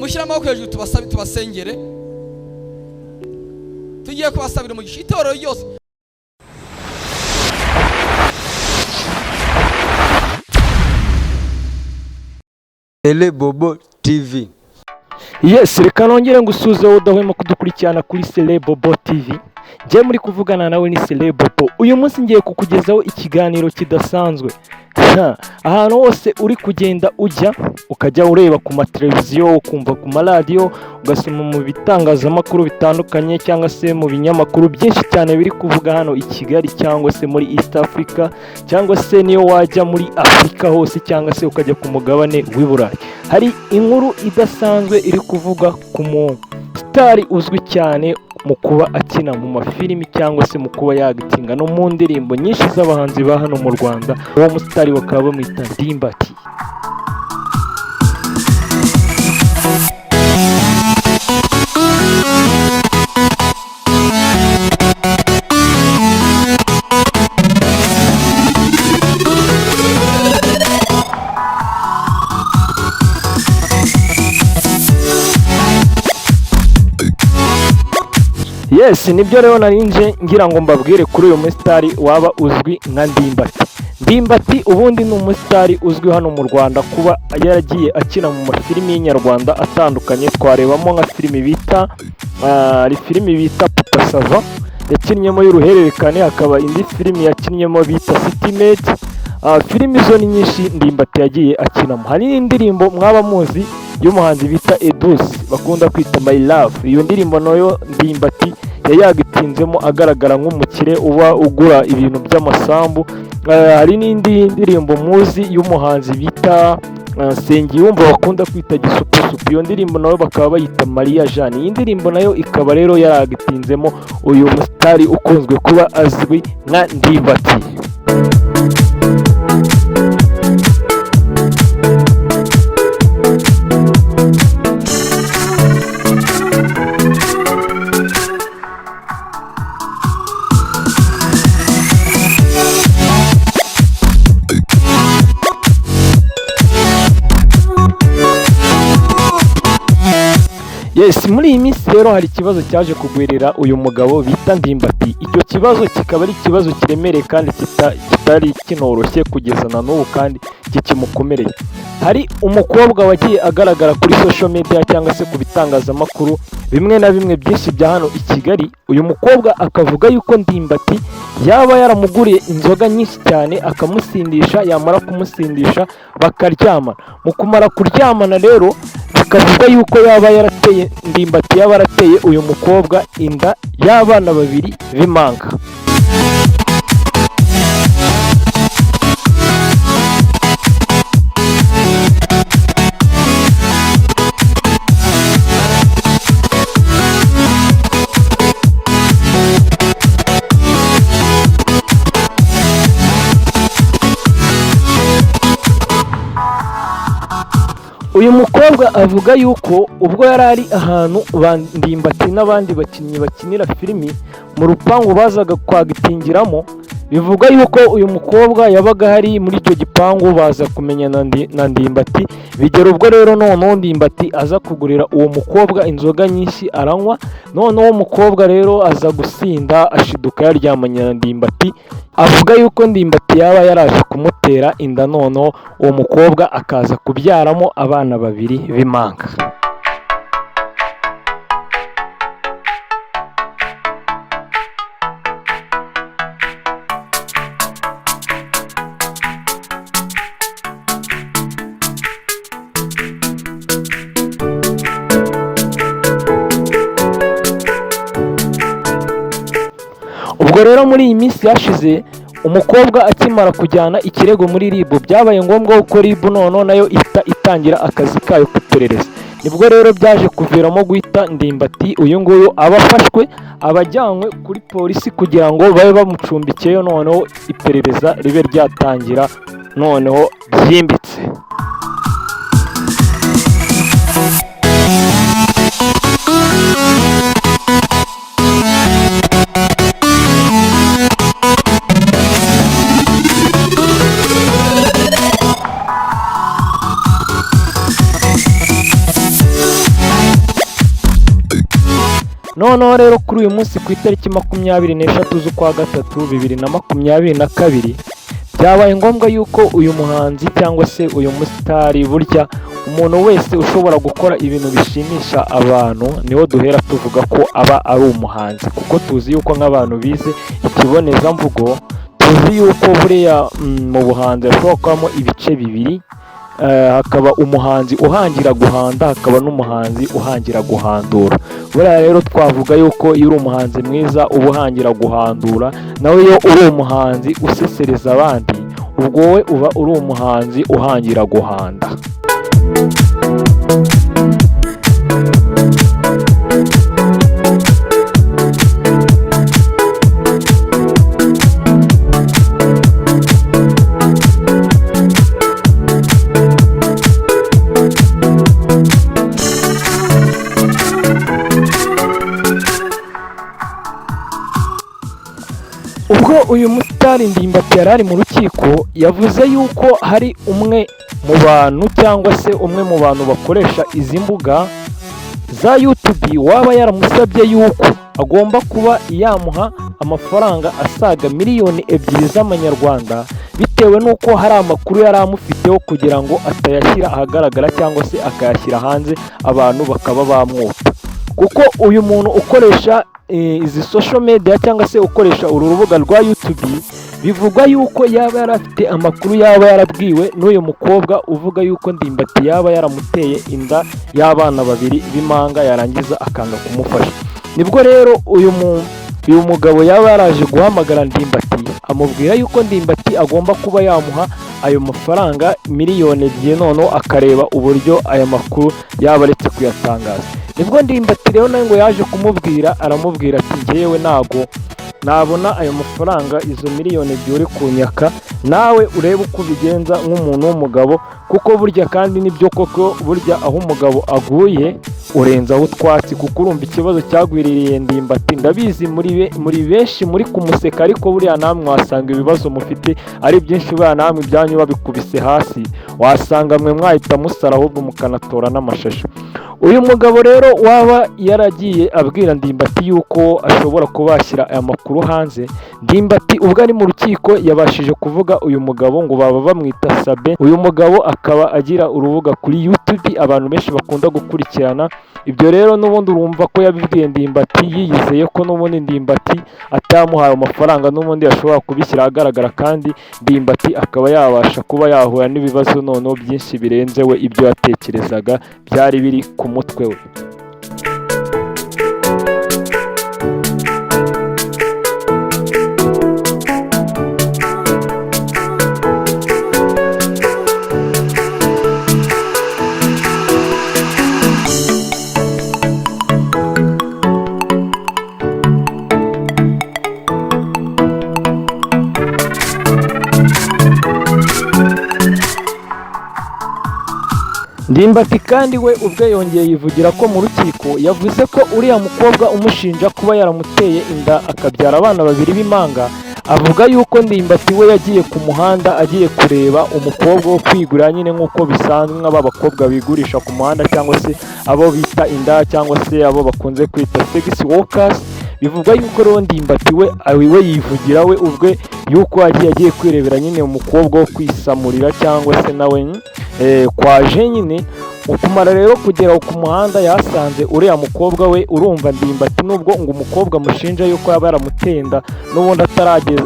mushyira amaboko hejuru tubasabe tubasengere tugiye kubasabira umugisha itorero ryose. Sele Bobo TV. Yes, reka nongere ngusuze wowe udahwema kudukurikirana kuri Sele Bobo TV. Ngiye muri kuvugana nawe ni Sele Bobo. Uyu munsi ngiye kukugezaho ikiganiro kidasanzwe. Ahantu hose uri kugenda ujya ukajya ureba ku mateleviziyo, ukumva ku maradiyo, ugasoma mu bitangazamakuru bitandukanye cyangwa se mu binyamakuru byinshi cyane biri kuvuga hano i Kigali cyangwa se muri East Africa cyangwa se niyo wajya muri Afrika hose cyangwa se ukajya ku mugabane w'i Burayi. Hari inkuru idasanzwe iri kuvuga ku sitari uzwi cyane mu kuba akina mu mafilimi cyangwa se mu kuba yagitinga no mu ndirimbo nyinshi z'abahanzi ba hano mu Rwanda. Uwo musitari bakaba bamwita Nimbati. Yes, nibyo rero narinje ngira ngo mbabwire kuri uyu musitari waba uzwi nka Nimbati. Nimbati ubundi ni umusitari uzwi hano mu Rwanda kuba yaragiye akina mu mafilimi y'Inyarwanda atandukanye. Twarebamo nka filimi bita Papa Sava yakinnyemo y'uruhererekane, hakaba indi filimi yakinnyemo bita Citymaid. Filimi zo ni nyinshi Nimbati yagiye akinamo. Hari n'indirimbo mwaba muzi y'umuhanzi bita Edouce bakunda kwita My Love. Iyo ndirimbo nayo Nimbati yagitinzemo agaragara nk'umukire uba ugura ibintu by'amasambu. Hari n'indi ndirimbo muzi y'umuhanzi bita Sengiyumva bakunda kwita Gisupusupu. Iyo ndirimbo nayo bakaba bayita Maria Jeanne. Iyi ndirimbo nayo ikaba rero yaragitinzemo uyu musitari ukunzwe kuba azwi nka Nimbati. Yes, muri iyi minsi rero hari ikibazo cyaje kugwirira uyu mugabo bita Nimbati. Icyo kibazo kikaba ari ikibazo kiremereye kandi kitari kinoroshye kugeza na n'ubu kandi kikimukomereye. Hari umukobwa wagiye agaragara kuri social media cyangwa se ku bitangazamakuru bimwe na bimwe byinshi bya hano i Kigali. Uyu mukobwa akavuga yuko Nimbati yaba yaramuguriye inzoga nyinshi cyane akamusindisha, yamara kumusindisha bakaryamana. Mu kumara kuryamana rero bikavuga yuko yaba yarateye Nimbati yaba yarateye uyu mukobwa inda y'abana babiri b'impanga. Uyu mukobwa avuga yuko ubwo yari ari ahantu Nimbati n'abandi bakinnyi bakinira filimi mu rupangu bazaga kwagitingiramo, bivuga yuko uyu mukobwa yabaga hari muri icyo gipangu baza kumenya na Nimbati. Bigera ubwo rero noneho Nimbati aza kugurira uwo mukobwa inzoga nyinshi aranywa, noneho uwo mukobwa rero aza gusinda ashiduka yaryamanye na Nimbati. Avuga yuko Nimbati yaba yaraje kumutera inda, noneho uwo mukobwa akaza kubyaramo abana babiri b'impanga. Ubwo rero muri iyi minsi yashize umukobwa akimara kujyana ikirego muri RIB, byabaye ngombwa ko RIB noneho nayo itangira akazi kayo k'iperereza. Nibwo rero byaje kuviramo guhita Nimbati uyu nguyu abafashwe abajyanywe kuri polisi kugira ngo babe bamucumbikiyeyo, noneho iperereza ribe ryatangira noneho byimbitse. noneho rero kuri uyu munsi ku itariki 23 z'ukwa gatatu 2022 byabaye ngombwa yuko uyu muhanzi cyangwa se uyu musitari, burya umuntu wese ushobora gukora ibintu bishimisha abantu niwo duhera tuvuga ko aba ari umuhanzi, kuko tuzi yuko nk'abantu bize ikibonezamvugo tuzi yuko buriya mu buhanzi hashobora kubamo ibice bibiri, hakaba umuhanzi uhangira guhanda, hakaba n'umuhanzi uhangira guhandura. Buriya rero twavuga yuko iyo uri umuhanzi mwiza uba uhangira guhandura, nawe iyo uri umuhanzi usesereza abandi ubwo wowe uba uri umuhanzi uhangira guhanda. Ubwo uyu musitari Ndimbati yari ari mu rukiko, yavuze yuko hari umwe mu bantu cyangwa se umwe mu bantu bakoresha izi mbuga za YouTube waba yaramusabye yuko agomba kuba yamuha amafaranga asaga miliyoni 2 z'amanyarwanda, bitewe n'uko hari amakuru yari amufiteho kugira ngo atayashyira ahagaragara cyangwa se akayashyira hanze abantu bakaba bamwota. Kuko uyu muntu ukoresha izi social media cyangwa se ukoresha uru rubuga rwa YouTube, bivugwa yuko yaba yarafite amakuru yaba yarabwiwe n'uyu mukobwa uvuga yuko Ndimbati yaba yaramuteye inda y'abana babiri b'impanga yarangiza akanga kumufasha. Nibwo rero uyu mugabo yaba yaraje guhamagara Ndimbati amubwira yuko Ndimbati agomba kuba yamuha ayo mafaranga miliyoni 2, noneho akareba uburyo aya makuru yaba aretse kuyatangaza. Nibwo Ndimbati rero nawe ngo yaje kumubwira, aramubwira ati njyewe nago nabona ayo mafaranga, izo miliyoni 2 uri kunyaka nawe urebe uko bigenza nk'umuntu w'umugabo, kuko burya kandi nibyo koko burya aho umugabo aguye urenza aho utwatsi, kuko urumva ikibazo cyagwiririye Ndimbati. Ndabizi muri benshi muri kumuseka, ariko buriya namwe wasanga ibibazo mufite ari byinshi, buriya namwe ibyanyu babikubise hasi wasanga mwe mwahita musara ahubwo mukanatora n'amashashi. Uyu mugabo rero waba yaragiye abwira Ndimbati yuko ashobora kubashyira aya makuru hanze, Ndimbati ubwo ari mu rukiko yabashije kuvuga uyu mugabo ngo baba bamwita Sabe. Uyu mugabo akaba agira urubuga kuri YouTube abantu benshi bakunda gukurikirana. Ibyo rero n'ubundi urumva ko yabibwiye Ndimbati yiyizeye ko n'ubundi Ndimbati atamuhaye amafaranga n'ubundi yashobora kubishyira ahagaragara, kandi Ndimbati akaba yabasha kuba yahura n'ibibazo noneho byinshi birenze we ibyo yatekerezaga byari biri ku mutwe we. Ndimbati kandi we ubwe yongeye yivugira ko mu rukiko yavuze ko uriya mukobwa umushinja kuba yaramuteye inda akabyara abana babiri b'impanga, avuga yuko Ndimbati we yagiye ku muhanda agiye kureba umukobwa wo kwigurira nyine nk'uko bisanzwe nk'abakobwa bigurisha ku muhanda, cyangwa se abo bita inda, cyangwa se abo bakunze kwita sex workers. Bivuga yuko rero Ndimbati we yivugira we ubwe yuko agiye kwirebera nyine umukobwa wo kwisamurira, cyangwa se nawe kwaje nyine. Ukumara rero kugera ku muhanda yasanze uriya mukobwa we, urumva Ndimbati nubwo ngo umukobwa amushinja yuko yaba yaramutenda n'ubundi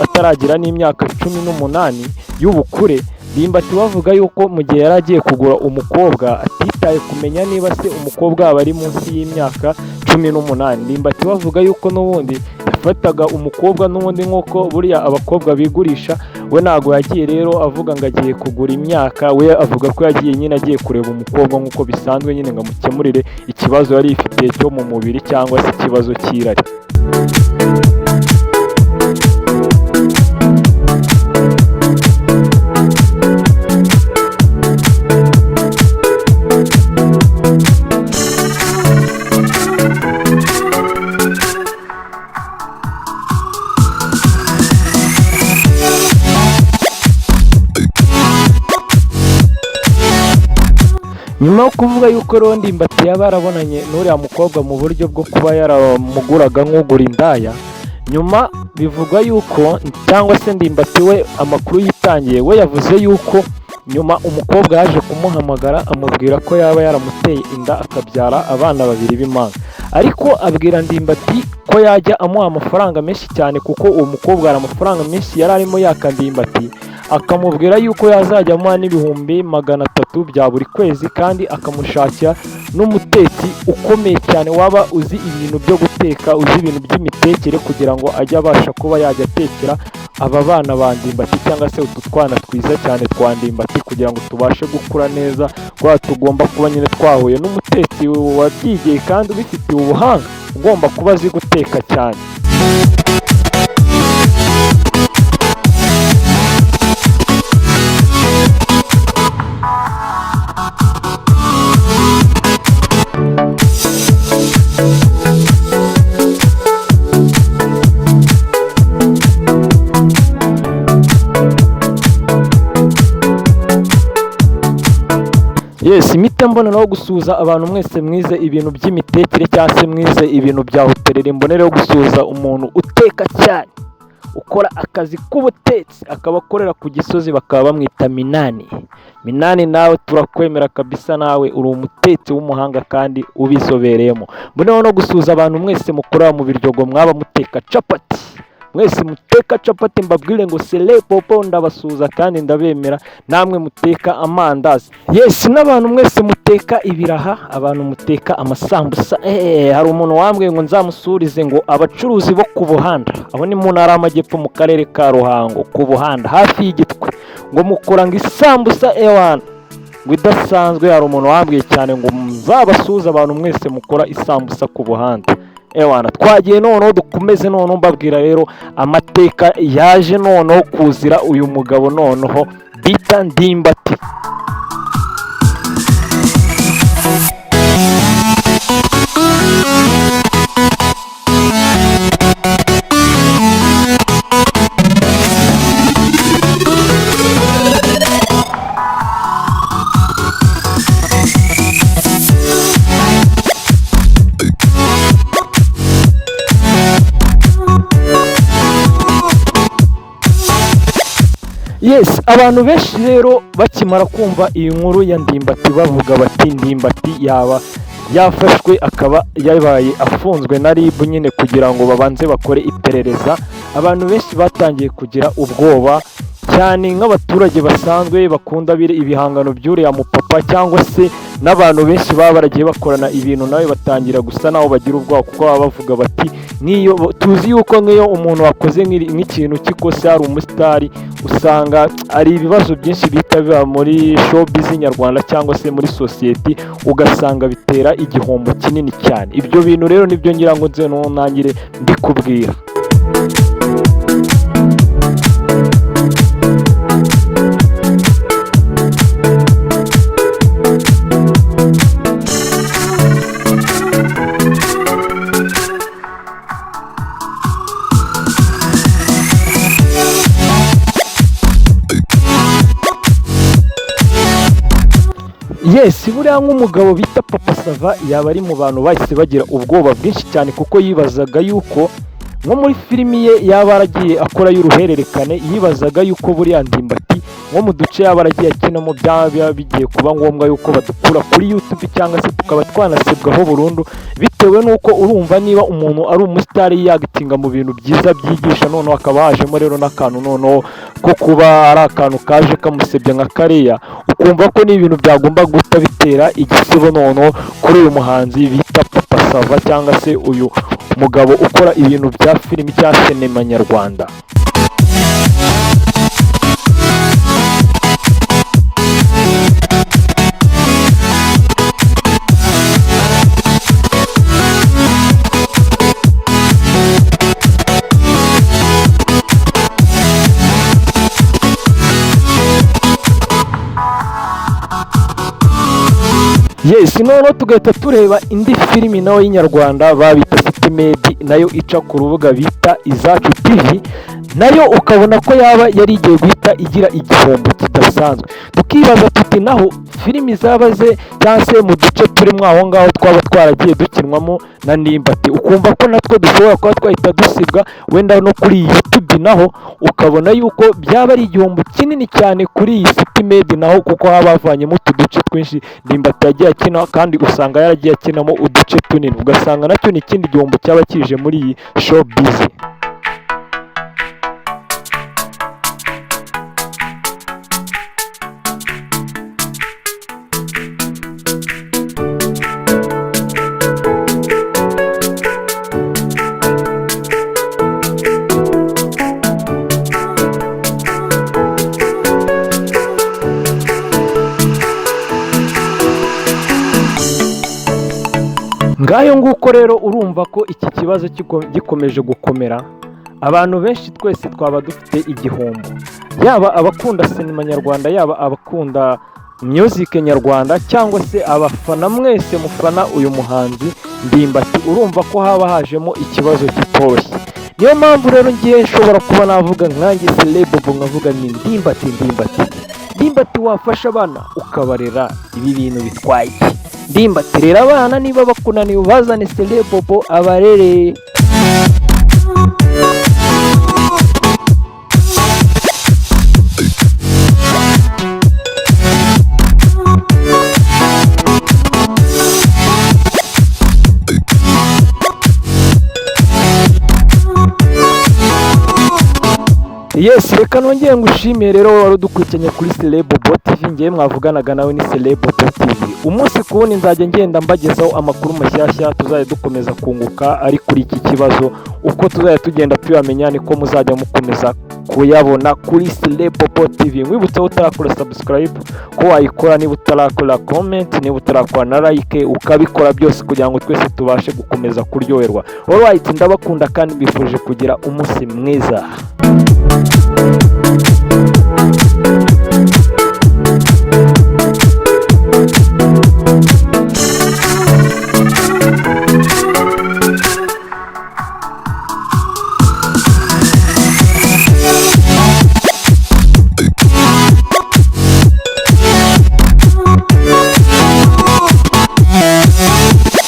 ataragira n'imyaka 18 y'ubukure, Ndimbati bavuga yuko mu gihe yari agiye kugura umukobwa atitaye kumenya niba se umukobwa aba ari munsi y'imyaka 18. Ndimbati bavuga yuko n'ubundi yafataga umukobwa n'ubundi nk'uko buriya abakobwa bigurisha. We ntago yagiye rero avuga ngo agiye kugura imyaka, we avuga ko yagiye nyine agiye kureba umukobwa nk'uko bisanzwe nyine ngo amukemurire ikibazo yari ifite cyo mu mubiri cyangwa se ikibazo cy'irari. nyuma yo kuvuga yuko rero Ndimbati yaba yarabonanye n'uriya mukobwa mu buryo bwo kuba yaramuguraga nk'ugura indaya, nyuma bivugwa yuko cyangwa se Ndimbati we amakuru yitangiye we yavuze yuko nyuma umukobwa yaje kumuhamagara amubwira ko yaba yaramuteye inda akabyara abana babiri b'impanga, ariko abwira Ndimbati ko yajya amuha amafaranga menshi cyane kuko uwo mukobwa hari amafaranga menshi yari arimo yaka Ndimbati, akamubwira yuko yazajya amuha n'ibihumbi 300 bya buri kwezi, kandi akamushakira n'umutetsi ukomeye cyane waba uzi ibintu byo guteka, uzi ibintu by'imitekere, kugira ngo ajye abasha kuba yajya atekera aba bana ba Ndimbati cyangwa se utu twana twiza cyane twa Ndimbati, kugira ngo tubashe gukura neza. Kwa tugomba kuba nyine twahuye n'umutetsi wabyigiye kandi ubifitiye ubuhanga, ugomba kuba azi guteka cyane. Yes, imite mbona no gusuza abantu mwese mwize ibintu by'imitekere cyangwa se mwize ibintu bya hotelere, mbonere yo gusuza umuntu uteka cyane, ukora akazi k'ubutetsi, akaba akorera ku Gisozi, bakaba bamwita Minani. Nawe turakwemera kabisa, nawe uri umutetsi w'umuhanga kandi ubizobereyemo. Mbonera no gusuza abantu mwese mukorera mu biryogo, mwaba muteka capati, mwese muteka capati mbabwire ngo Celepopo ndabasuza kandi ndabemera, namwe muteka amandazi. Yes, n'abantu mwese muteka ibiraha, abantu muteka amasambusa. Hari umuntu wambwiye ngo nzamusurize ngo abacuruzi bo ku Buhanda, abo ni mu ntara y'Amajyepfo mu karere ka Ruhango, ku Buhanda hafi y'Igitwe, ngo mukora ngo isambusa ewana ngo idasanzwe. Hari umuntu wambwiye cyane ngo muzabasuza abantu mwese mukora isambusa ku Buhanda. Ewana twagiye noneho dukomeze noneho mbabwira rero amateka yaje noneho kuzira uyu mugabo noneho bita Ndimbati. Yes, abantu benshi rero bakimara kumva iyi nkuru ya Ndimbati bavuga bati Ndimbati yaba yafashwe akaba yabaye afunzwe na RIB nyine kugira ngo babanze bakore iperereza. Abantu benshi batangiye kugira ubwoba cyane, nk'abaturage basanzwe bakunda ibihangano by'uriya mupapa, cyangwa se n'abantu benshi baba baragiye bakorana ibintu nawe batangira gusa naho bagira ubwoba, kuko baba bavuga bati nk'iyo tuzi yuko nk'iyo umuntu wakoze nk'ikintu cy'ikosa ari umusitari, usanga ari ibibazo byinshi bihita biba muri showbiz nyarwanda cyangwa se muri sosiyete, ugasanga bitera igihombo kinini cyane. Ibyo bintu rero nibyo ngira ngo nze ntangire mbikubwira. Yes, buriya nk'umugabo bita Papa Sava yaba ari mu bantu bahise bagira ubwoba bwinshi cyane, kuko yibazaga yuko nko muri filimi ye yaba aragiye akora y'uruhererekane, yibazaga yuko buriya Ndimbati nko mu duce yaba aragiye akinamo byaba bigiye kuba ngombwa yuko badukura kuri YouTube cyangwa se tukaba twanasebwaho burundu, bitewe n'uko urumva niba umuntu ari umusitari yagitinga mu bintu byiza byigisha, noneho akaba hajemo rero n'akantu noneho ko kuba ari akantu kaje kamusebya nka kariya, ukumva ko ni ibintu byagomba guhita bitera igisibo noneho kuri uyu muhanzi bita Papa Sava, cyangwa se uyu mugabo ukora ibintu bya filimi cya cenema nyarwanda. Yes, noneho tugahita tureba indi filimi nawe y'inyarwanda babita City Med, nayo ica ku rubuga bita Izacu TV. nayo ukabona ko yaba yari igiye guhita igira igihombo kidasanzwe. Tukibaza tuti naho filimi zabaze cyangwa se mu duce turimo aho ngaho twaba twaragiye dukinwamo na Nimbati, ukumva ko natwo dushobora kuba twahita dusibwa wenda no kuri YouTube, naho ukabona yuko byaba ari igihombo kinini cyane kuri iyi City Med naho, kuko haba havanyemo utu duce twinshi Nimbati yagiye akina, kandi usanga yaragiye akinamo uduce tunini, ugasanga nacyo ni ikindi gihombo cyaba kije muri iyi showbiz. Ngayo nguko rero urumva ko iki kibazo gikomeje gukomera, abantu benshi twese twaba dufite igihombo, yaba abakunda sinema nyarwanda, yaba abakunda music nyarwanda, cyangwa se abafana mwese mufana uyu muhanzi Nimbati, urumva ko haba hajemo ikibazo kitoroshye. Niyo mpamvu rero ngiye nshobora kuba navuga nkanjye Celebobo, nkavuga ni Nimbati wafasha abana ukabarera, ibi bintu bitwaye Nimbati rero abana niba bakunaniye ubazane Celebobo abarere. Yes, reka nongeye ngushimiye rero wari udukurikiranye kuri Celebobo TV. Ngiye mwavuganaga nawe ni Celebobo TV. Umunsi ku wundi nzajya ngenda mbagezaho amakuru mashyashya, tuzajya dukomeza kunguka ari kuri iki kibazo. Uko tuzajya tugenda tuyamenya niko muzajya mukomeza kuyabona kuri Celebobo TV. Mwibutse utarakora subscribe ko wayikora, niba utarakora comment, niba utarakora na like, ukabikora byose kugira ngo twese tubashe gukomeza kuryoherwa. Alright, ndabakunda kandi mbifuje kugira umunsi mwiza.